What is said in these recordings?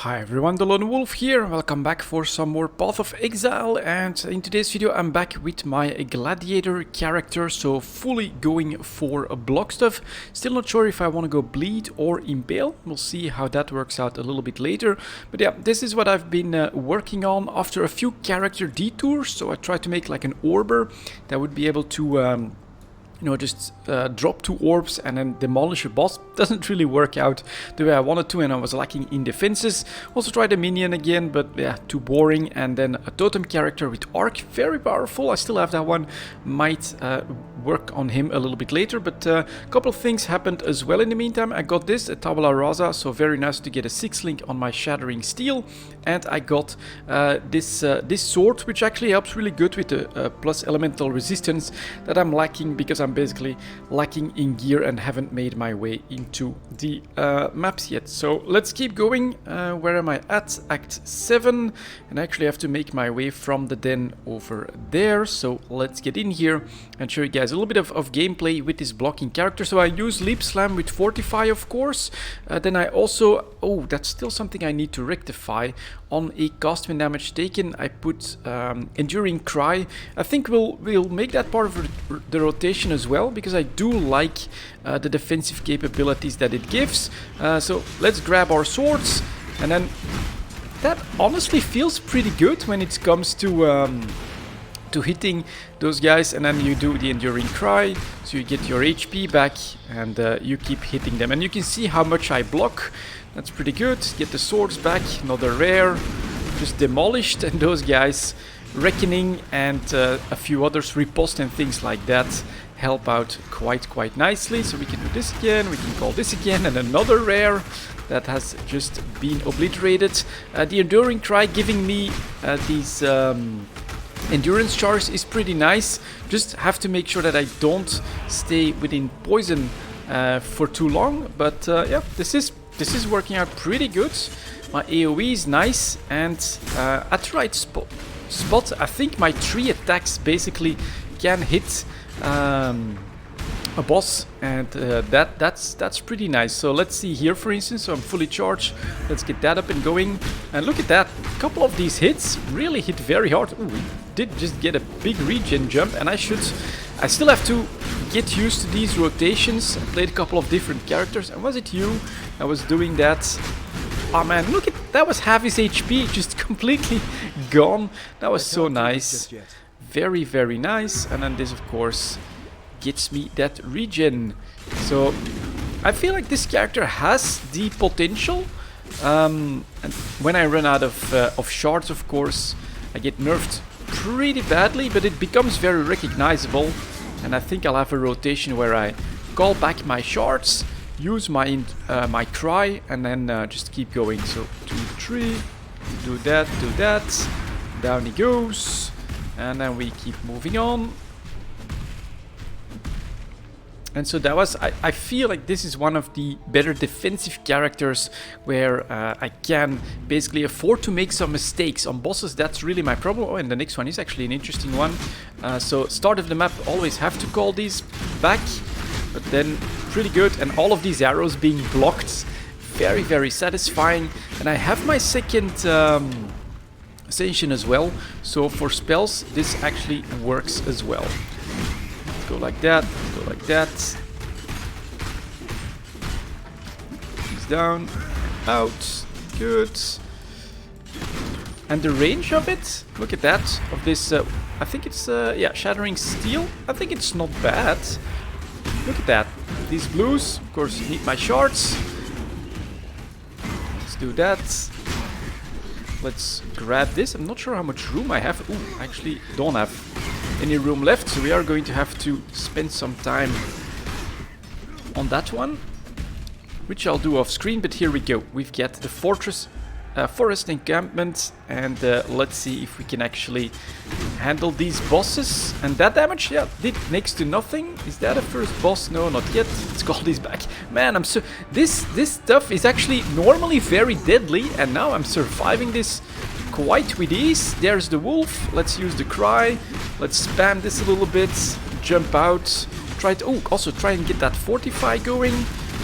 Hi everyone, delonewolf here. Welcome back for some more Path of Exile, and in today's video I'm back with my gladiator character, so fully going for block stuff. Still not sure if I want to go bleed or impale. We'll see how that works out a little bit later. But yeah, this is what I've been working on after a few character detours. So I tried to make like an orber that would be able to just drop 2 orbs and then demolish a boss. Doesn't really work out the way I wanted to, and I was lacking in defenses. Also tried a minion again, but yeah, too boring. And then a totem character with arc, very powerful. I still have that one. Might work on him a little bit later, but a couple of things happened as well in the meantime. I got this, a tabula rasa, so very nice to get a 6 link on my shattering steel. And I got this sword, which actually helps really good with the plus elemental resistance that I'm lacking, because I'm basically lacking in gear and haven't made my way into the maps yet. So let's keep going. Where am I at? Act 7, and I actually have to make my way from the den over there. So let's get in here and show you guys a little bit of gameplay with this blocking character. So I use Leap Slam with Fortify, of course. Then I also, that's still something I need to rectify. On a cast when damage taken, I put Enduring Cry. I think we'll make that part of the rotation as well, because I do like the defensive capabilities that it gives. So let's grab our swords, and then that honestly feels pretty good when it comes to hitting those guys. And then you do the Enduring Cry, so you get your HP back, and you keep hitting them. And you can see how much I block. That's pretty good. Get the swords back, another rare, just demolished, and those guys, Reckoning and a few others, Riposte and things like that, help out quite nicely. So we can do this again, we can call this again, and another rare that has just been obliterated. The Enduring Cry giving me these endurance charges is pretty nice. Just have to make sure that I don't stay within poison for too long. But yeah, this is working out pretty good. My AoE is nice, and at the right spot, I think my 3 attacks basically can hit a boss, and that's pretty nice. So let's see here, for instance. So I'm fully charged. Let's get that up and going. And look at that. A couple of these hits really hit very hard. Ooh, we did just get a big regen jump, and I still have to get used to these rotations. I played a couple of different characters, and was it you that was doing that? Oh man, look at that, was half his HP just completely gone. That was so nice. Very, very nice. And then this, of course, gets me that regen. So I feel like this character has the potential. And when I run out of shards, of course, I get nerfed pretty badly, but it becomes very recognizable. And I think I'll have a rotation where I call back my shards, use my my cry, and then just keep going. So 2, 3, do that, down he goes, and then we keep moving on. And so that was, I feel like this is one of the better defensive characters, where I can basically afford to make some mistakes on bosses. That's really my problem. Oh, and the next one is actually an interesting one. So start of the map, always have to call these back, but then pretty good. And all of these arrows being blocked, very, very satisfying. And I have my second ascension as well, so for spells this actually works as well. Go like that, go like that. He's down, out, good. And the range of it, look at that, of this, I think it's, yeah, Shattering Steel. I think it's not bad. Look at that. These blues, of course, need my shards. Let's do that. Let's grab this. I'm not sure how much room I have. Ooh, I actually don't have any room left, so we are going to have to spend some time on that one, which I'll do off screen. But here we go. We've got the forest encampment, and let's see if we can actually handle these bosses. And that damage, yeah, did next to nothing. Is that a first boss? No, not yet. Let's call these back. Man, I'm so this stuff is actually normally very deadly, and now I'm surviving this quite with ease. There's the wolf. Let's use the cry. Let's spam this a little bit. Jump out. Also try and get that fortify going.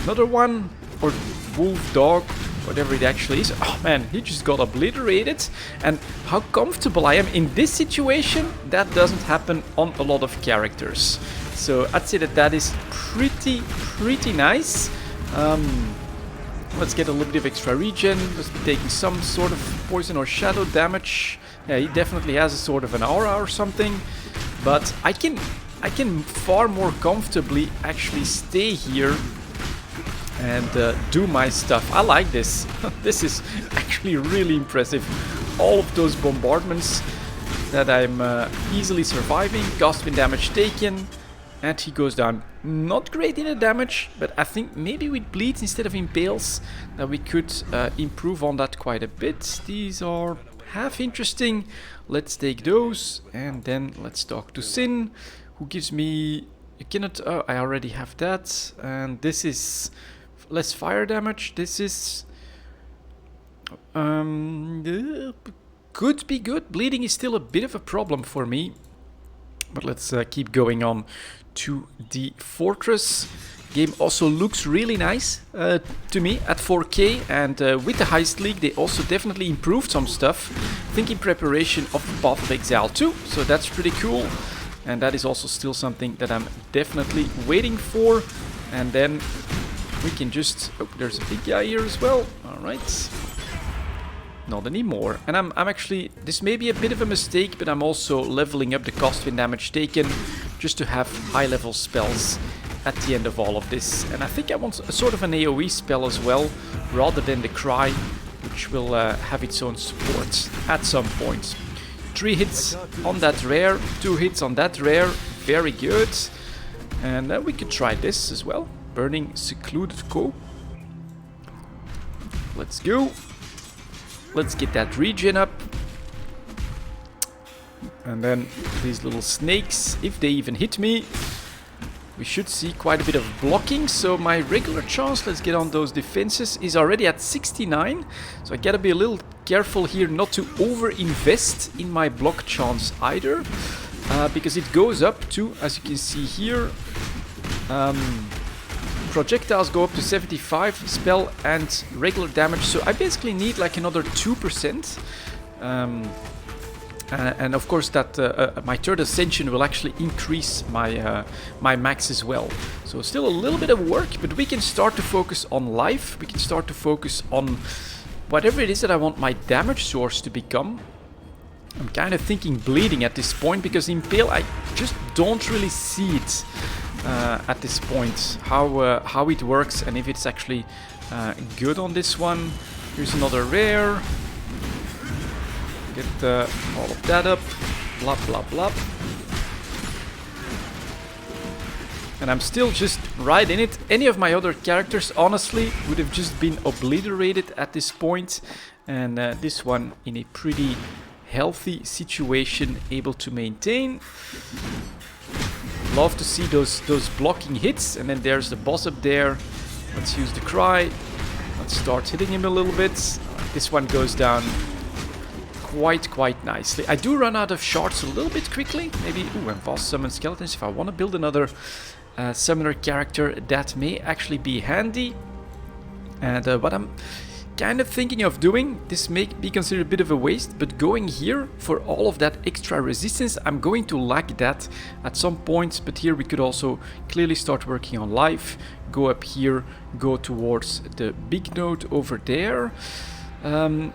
Another one. Or wolf dog. whatever it actually is. Oh man, he just got obliterated. And how comfortable I am in this situation, that doesn't happen on a lot of characters. So I'd say that is pretty nice. Let's get a little bit of extra regen. Just be taking some sort of poison or shadow damage. Yeah, he definitely has a sort of an aura or something. But I can far more comfortably actually stay here and do my stuff. I like this. This is actually really impressive. All of those bombardments that I'm easily surviving. Gostwin damage taken. And he goes down. Not great in the damage, but I think maybe with bleeds instead of impales that we could improve on that quite a bit. These are half interesting. Let's take those and then let's talk to Sin, who gives me... You cannot... Oh, I already have that. And this is less fire damage. This is... could be good. Bleeding is still a bit of a problem for me. But let's keep going on to the fortress. Game also looks really nice to me at 4K, and with the Heist League they also definitely improved some stuff. I think in preparation of Path of Exile 2, so that's pretty cool. And that is also still something that I'm definitely waiting for. And then we can just... Oh, there's a big guy here as well. Alright. Not anymore. And I'm actually... This may be a bit of a mistake, but I'm also leveling up the Gostwin damage taken just to have high level spells at the end of all of this. And I think I want a sort of an AoE spell as well, rather than the Cry, which will have its own support at some point. 3 hits on that rare, 2 hits on that rare, very good. And we could try this as well. Burning Secluded Co. Let's go. Let's get that regen up. And then these little snakes, if they even hit me, we should see quite a bit of blocking. So my regular chance, let's get on those defenses, is already at 69. So I gotta be a little careful here not to over-invest in my block chance either. Because it goes up to, as you can see here, projectiles go up to 75, spell and regular damage. So I basically need like another 2%. And of course that my third ascension will actually increase my my max as well. So still a little bit of work, but we can start to focus on life. We can start to focus on whatever it is that I want my damage source to become. I'm kind of thinking bleeding at this point, because Impale I just don't really see it at this point. How it works and if it's actually good on this one. Here's another rare. Get all of that up, blah blah blah. And I'm still just right in it. Any of my other characters honestly would have just been obliterated at this point. And this one in a pretty healthy situation, able to maintain. Love to see those blocking hits. And then there's the boss up there. Let's use the Cry. Let's start hitting him a little bit. This one goes down quite nicely. I do run out of shards a little bit quickly. Maybe, and fast summon skeletons. If I want to build another summoner character, that may actually be handy. And what I'm kind of thinking of doing, this may be considered a bit of a waste, but going here for all of that extra resistance, I'm going to lack that at some point. But here we could also clearly start working on life. Go up here, go towards the big node over there.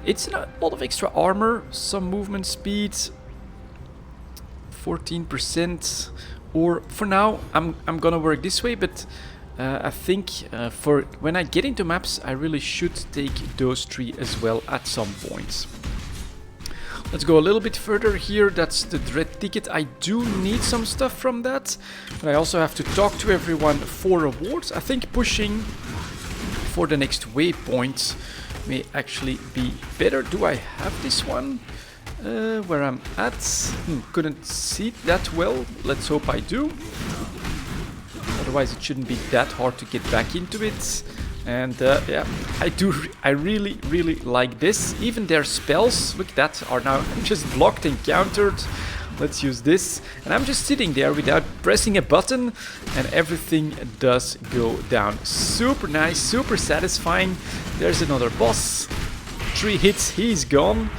It's a lot of extra armor, some movement speed, 14%, or for now I'm gonna work this way, but I think for when I get into maps I really should take those 3 as well at some point. Let's go a little bit further here. That's the Dread ticket. I do need some stuff from that, but I also have to talk to everyone for rewards. I think pushing for the next waypoint may actually be better. Do I have this one? Where I'm at? Couldn't see it that well. Let's hope I do. Otherwise it shouldn't be that hard to get back into it. And yeah, I really like this. Even their spells, look, that are now just blocked and countered. Let's use this. And I'm just sitting there without pressing a button, and everything does go down. Super nice, super satisfying. There's another boss. 3 hits, he's gone.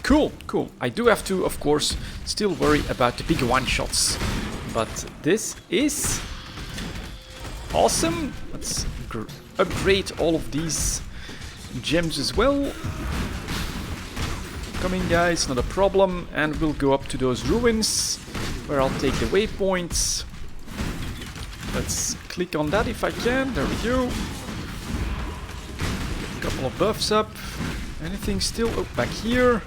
Cool, cool. I do have to, of course, still worry about the big one-shots. But this is awesome. Let's upgrade all of these gems as well. Coming, guys, not a problem. And we'll go up to those ruins, where I'll take the waypoints. Let's click on that if I can. There we go. Couple of buffs up. Anything still? Oh, back here.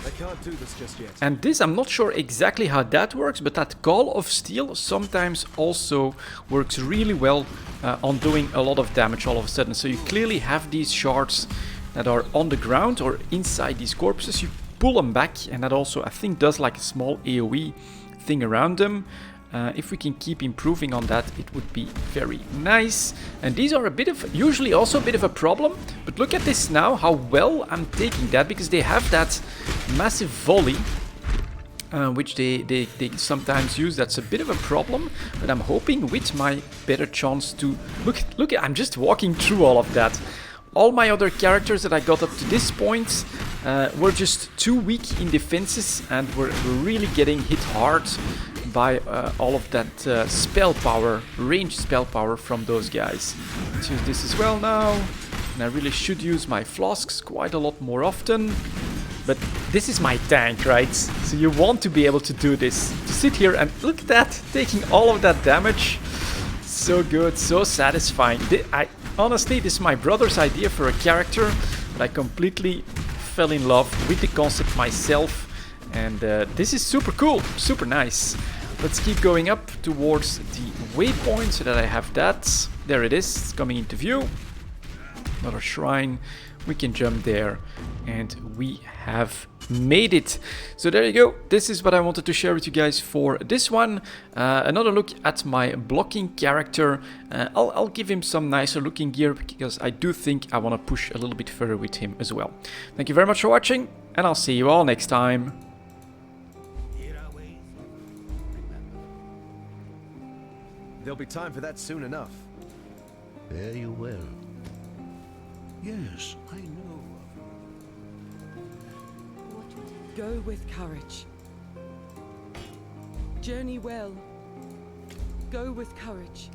I can't do this just yet. And this, I'm not sure exactly how that works, but that Call of Steel sometimes also works really well on doing a lot of damage all of a sudden. So you clearly have these shards that are on the ground or inside these corpses. You pull them back, and that also, I think, does like a small AoE thing around them. If we can keep improving on that, it would be very nice. And these are a bit of, usually also a bit of a problem. But look at this now, how well I'm taking that, because they have that massive volley, which they sometimes use. That's a bit of a problem. But I'm hoping with my better chance to... Look, I'm just walking through all of that. All my other characters that I got up to this point were just too weak in defenses, and were really getting hit hard by all of that spell power, ranged spell power from those guys. Let's use this as well now. And I really should use my flasks quite a lot more often. But this is my tank, right? So you want to be able to do this. To sit here and look at that, taking all of that damage. So good, so satisfying. Honestly, this is my brother's idea for a character, but I completely fell in love with the concept myself. And this is super cool, super nice. Let's keep going up towards the waypoint so that I have that. There it is, it's coming into view. Another shrine. We can jump there, and we have made it. So there you go. This is what I wanted to share with you guys for this one. Another look at my blocking character. I'll give him some nicer looking gear, because I do think I want to push a little bit further with him as well. Thank you very much for watching, and I'll see you all next time. There'll be time for that soon enough. Fare you well. Yes, I know. Go with courage. Journey well. Go with courage.